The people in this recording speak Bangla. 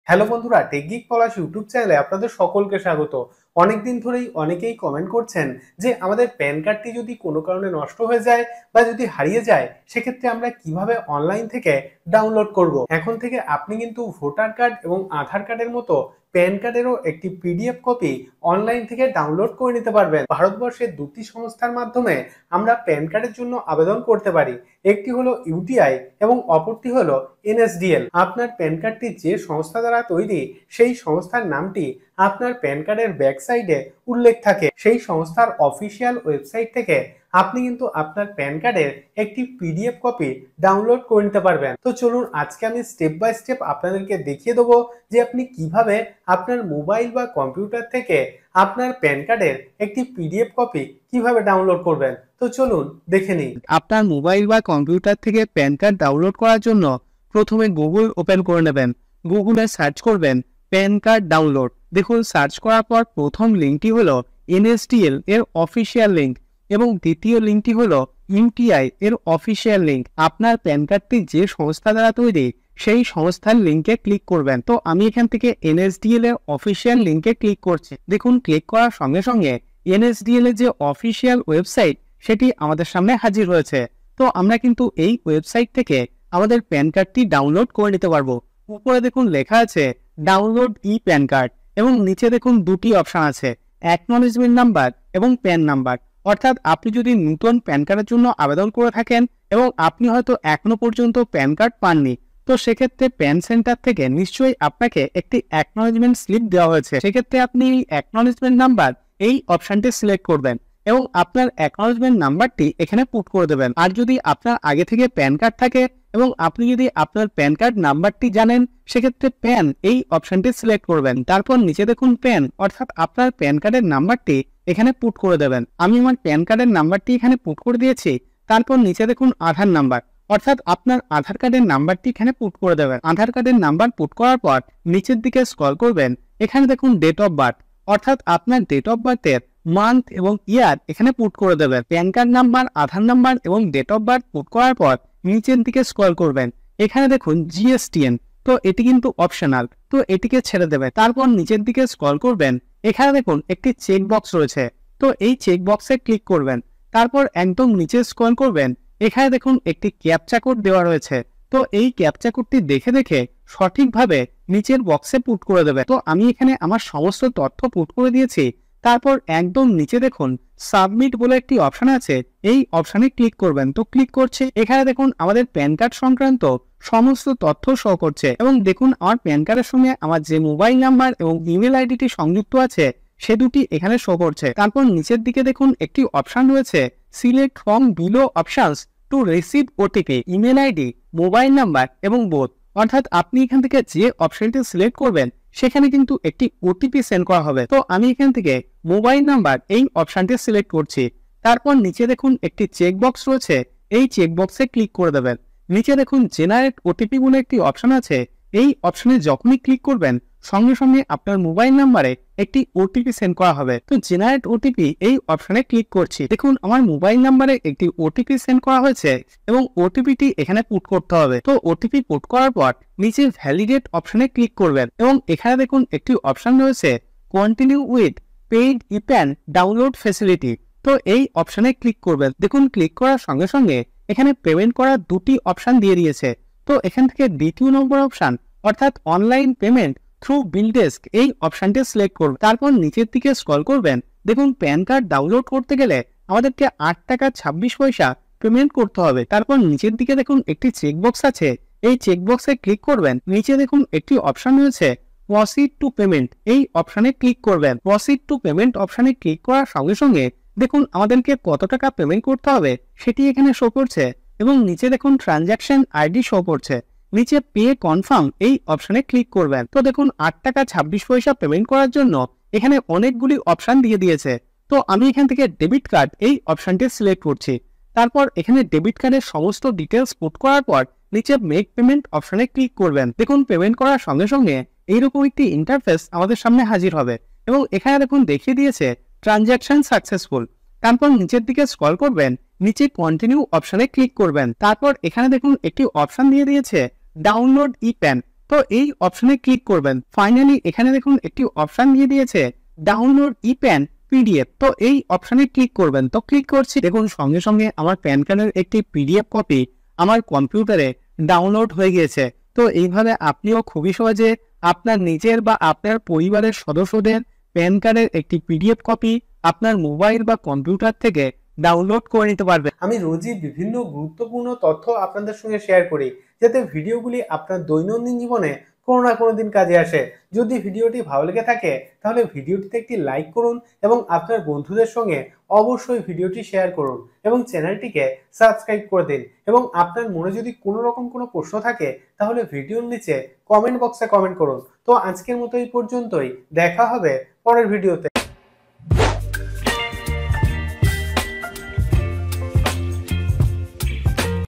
হ্যালো বন্ধুরা, টেকগিক পলাশ ইউটিউব চ্যানেলে আপনাদের সকলকে স্বাগত। অনেকদিন ধরেই অনেকেই কমেন্ট করছেন যে আমাদের প্যান কার্ডটি যদি কোনো কারণে নষ্ট হয়ে যায় বা যদি হারিয়ে যায়, সেক্ষেত্রে আমরা কিভাবে অনলাইন থেকে ডাউনলোড করব। এখন থেকে আপনি কিন্তু ভোটার কার্ড এবং আধার কার্ডের মতো প্যান কার্ডেরও একটি পিডিএফ কপি অনলাইন থেকে ডাউনলোড করে নিতে পারবেন। ভারতবর্ষের দুটি সংস্থার মাধ্যমে আমরা প্যান কার্ডের জন্য আবেদন করতে পারি। একটি হলো ইউটিআই এবং অপরটি হলো এনএসডিএল। আপনার প্যান কার্ডটি যে সংস্থা দ্বারা তৈরি, সেই সংস্থার নামটি আপনার প্যান কার্ডের ব্যাক সাইডে উল্লেখ থাকে। সেই সংস্থার অফিসিয়াল ওয়েবসাইট থেকে আপনি কিন্তু আপনার প্যান কার্ডের একটি পিডিএফ কপি ডাউনলোড করে নিতে পারবেন। তো চলুন আজকে আমি স্টেপ বাই স্টেপ আপনাদেরকে দেখিয়ে দেবো যে আপনি কিভাবে আপনার মোবাইল বা কম্পিউটার থেকে আপনার প্যান কার্ডের একটি পিডিএফ কপি কিভাবে ডাউনলোড করবেন। তো চলুন দেখে নিই। আপনার মোবাইল বা কম্পিউটার থেকে প্যান কার্ড ডাউনলোড করার জন্য প্রথমে গুগল ওপেন করে নেবেন। গুগলে সার্চ করবেন প্যান কার্ড ডাউনলোড। দেখুন, সার্চ করার পর প্রথম লিঙ্কটি হলো এনএসডিএল এর অফিসিয়াল লিঙ্ক এবং দ্বিতীয় লিঙ্কটি হলো ইউটিআই এর অফিসিয়াল লিঙ্ক। আপনার প্যান কার্ডটি যে সংস্থা দ্বারা তৈরি, সেই সংস্থার লিঙ্কে ক্লিক করবেন। তো আমি এখান থেকে এনএসডিএল এর অফিসিয়াল লিঙ্কে ক্লিক করছি। দেখুন, ক্লিক করার সঙ্গে সঙ্গে এনএসডিএল এর যে অফিসিয়াল ওয়েবসাইট সেটি আমাদের সামনে হাজির হয়েছে। তো আমরা কিন্তু এই ওয়েবসাইট থেকে আমাদের প্যান কার্ডটি ডাউনলোড করে নিতে পারবো। উপরে দেখুন লেখা আছে ডাউনলোড ই প্যান কার্ড এবং নিচে দেখুন দুটি অপশন আছে, অ্যাকনলেজমেন্ট নাম্বার এবং প্যান নাম্বার। অর্থাৎ আপনি যদি নতুন প্যান কার্ডের জন্য আবেদন করে থাকেন এবং আপনি হয়তো এখনো পর্যন্ত প্যান কার্ড পাননি, তো সেক্ষেত্রে প্যান সেন্টার থেকে নিশ্চয়ই আপনাকে একটি অ্যাকনলেজমেন্ট স্লিপ দেওয়া হয়েছে। সেক্ষেত্রে আপনি অ্যাকনলেজমেন্ট নাম্বার এই অপশনটি সিলেক্ট করবেন এবং আপনার অ্যাকনলেজমেন্ট নাম্বারটি এখানে পুট করে দেবেন। আর যদি আপনার আগে থেকে প্যান কার্ড থাকে এবং আপনি যদি আপনার প্যান কার্ড নাম্বারটি জানেন, সেক্ষেত্রে প্যান এই অপশনটি সিলেক্ট করবেন। তারপর নিচে দেখুন প্যান, অর্থাৎ আপনার প্যান কার্ডের নাম্বারটি এখানে পুট করে দেবেন। আমি আমার প্যান কার্ডের নাম্বারটি এখানে পুট করে দিয়েছি। তারপর নিচে দেখুন আধার নাম্বার, অর্থাৎ আপনার আধার কার্ডের নাম্বারটি এখানে পুট করে দেবেন। আধার কার্ডের নাম্বার পুট করার পর নিচের দিকে স্ক্রল করবেন। এখানে দেখুন ডেট অফ বার্থ, অর্থাৎ আপনার ডেট অফ বার্থের মান্থ এবং ইয়ার এখানে পুট করে দেবেন। প্যান কার্ড নাম্বার, আধার নাম্বার এবং ডেট অফ বার্থ পুট করার পর নিচের দিকে স্ক্রল করবেন। এখানে দেখুন জিএসটিএন, তো এটি কিন্তু অপশনাল, তো এটিকে ছেড়ে দেবে। তারপর নিচের দিকে স্ক্রল করবেন। এখানে দেখুন একটি চেক বক্স রয়েছে, তো এই চেক বক্সে ক্লিক করবেন। তারপর একদম নিচে স্ক্রল করবেন। এখানে দেখুন একটি ক্যাপচা কোড দেওয়া রয়েছে, তো এই ক্যাপচা কোডটি দেখে দেখে সঠিকভাবে নিচের বক্সে পুট করে দেবে। তো আমি এখানে আমার সমস্ত তথ্য পুট করে দিয়েছি। তারপর একদম নিচে দেখুন সাবমিট বলে একটি অপশন আছে, এই অপশনে ক্লিক করবেন। তো ক্লিক করছে, এখানে দেখুন আমাদের প্যান কার্ড সংক্রান্ত সমস্ত তথ্য শো করছে এবং দেখুন আমার প্যান কার্ডের সঙ্গে আমার যে মোবাইল নাম্বার এবং ইমেল আইডিটি সংযুক্ত আছে সে দুটি এখানে শো করছে। তারপর নিচের দিকে দেখুন একটি অপশন রয়েছে select from below options to receive OTP, email ID, mobile number এবং বোথ। অর্থাৎ আপনি এখান থেকে যে অপশনটি সিলেক্ট করবেন সেখানে কিন্তু একটি ওটিপি সেন্ড করা হবে। তো আমি এখান থেকে মোবাইল নাম্বার এই অপশনটি সিলেক্ট করছি। তারপর নিচে দেখুন একটি চেক বক্স রয়েছে, এই চেক বক্সে ক্লিক করে দেবেন। নিচে দেখুন জেনারেট ওটিপি বলে একটি অপশন আছে, এই অপশনে যখনই ক্লিক করবেন সঙ্গে সঙ্গে আপনার মোবাইল নাম্বারে একটি ওটিপি সেন্ড করা হবে। তো জেনারেট ওটিপি এই অপশনে ক্লিক করছি। দেখুন আমার মোবাইল নাম্বারে একটি ওটিপি সেন্ড করা হয়েছে এবং ওটিপিটি এখানে পুট করতে হবে। তো ওটিপি পুট করার পর নিচে ভ্যালিডেট অপশনে ক্লিক করবেন এবং এখানে দেখুন একটি অপশন রয়েছে continue with paid e PAN download facility, তো এই অপশনে ক্লিক করবেন। দেখুন ক্লিক করার সঙ্গে সঙ্গে এখানে পেমেন্ট করার দুটি অপশন দিয়ে দিয়েছে। তো এখান থেকে দ্বিতীয় নম্বর অপশন, অর্থাৎ অনলাইন পেমেন্ট থ্রু বিল ডেস্ক, এই অপশনটি সিলেক্ট করবেন। তারপর নিচের দিকে স্ক্রল করবেন। দেখুন প্যান কার্ড ডাউনলোড করতে গেলে আমাদেরকে 8 টাকা 26 পয়সা পেমেন্ট করতে হবে। তারপর নিচের দিকে দেখুন একটি চেকবক্স আছে, এই চেকবক্সে ক্লিক করবেন। নিচে দেখুন একটি অপশন রয়েছে প্রসিড টু পেমেন্ট, এই অপশনে ক্লিক করবেন। প্রসিড টু পেমেন্ট অপশনে ক্লিক করার সঙ্গে সঙ্গে দেখুন আমাদেরকে কত টাকা পেমেন্ট করতে হবে সেটি এখানে শো করছে এবং নিচে দেখুন ট্রানজাকশন আইডি শো করছে। নিচে পে কনফার্ম এই অপশনে ক্লিক করবেন। তো দেখুন 8 টাকা 26 পয়সা পেমেন্ট করার জন্য এখানে অনেকগুলি অপশন দিয়ে দিয়েছে। তো আমি এখান থেকে ডেবিট কার্ড এই অপশনটি সিলেক্ট করছি। তারপর এখানে ডেবিট কার্ডের সমস্ত ডিটেলস পুট করার পর নিচে মেক পেমেন্ট অপশনে ক্লিক করবেন। দেখুন পেমেন্ট করার সঙ্গে সঙ্গে এইরকম একটি ইন্টারফেস আমাদের সামনে হাজির হবে এবং এখানে দেখুন দেখিয়ে দিয়েছে ট্রানজাকশন সাকসেসফুল। তারপর নিচের দিকে স্ক্রল করবেন, নিচে কন্টিনিউ অপশনে ক্লিক করবেন। তারপর এখানে দেখুন একটি অপশন দিয়ে দিয়েছে ডাউনলোড ই প্যান, তো এই অপশনে ক্লিক করবেন। ফাইনালি এখানে দেখুন একটি অপশন দিয়ে দিয়েছে ডাউনলোড ই প্যান পিডিএফ। তো এই অপশনে ক্লিক করবেন। তো ক্লিক করছি, দেখুন সঙ্গে সঙ্গে আমার প্যান কার্ডের একটি পিডিএফ কপি আমার কম্পিউটারে ডাউনলোড হয়ে গিয়েছে। তো এইভাবে আপনিও খুবই সহজে আপনার নিজের বা আপনার পরিবারের সদস্যদের প্যান কার্ডের একটি পিডিএফ কপি আপনার মোবাইল বা কম্পিউটার থেকে ডাউনলোড করে নিতে পারবেন। আমি রোজই বিভিন্ন গুরুত্বপূর্ণ তথ্য আপনাদের সঙ্গে শেয়ার করি, যাতে ভিডিওগুলি আপনার দৈনন্দিন জীবনে কোনো না কোনো দিন কাজে আসে। যদি ভিডিওটি ভালো লেগে থাকে তাহলে ভিডিওটিতে একটি লাইক করুন এবং আপনার বন্ধুদের সঙ্গে অবশ্যই ভিডিওটি শেয়ার করুন এবং চ্যানেলটিকে সাবস্ক্রাইব করে দিন। এবং আপনার মনে যদি কোনো রকম কোনো প্রশ্ন থাকে তাহলে ভিডিওর নিচে কমেন্ট বক্সে কমেন্ট করুন। তো আজকের মতো এই পর্যন্তই, দেখা হবে পরের ভিডিওতে।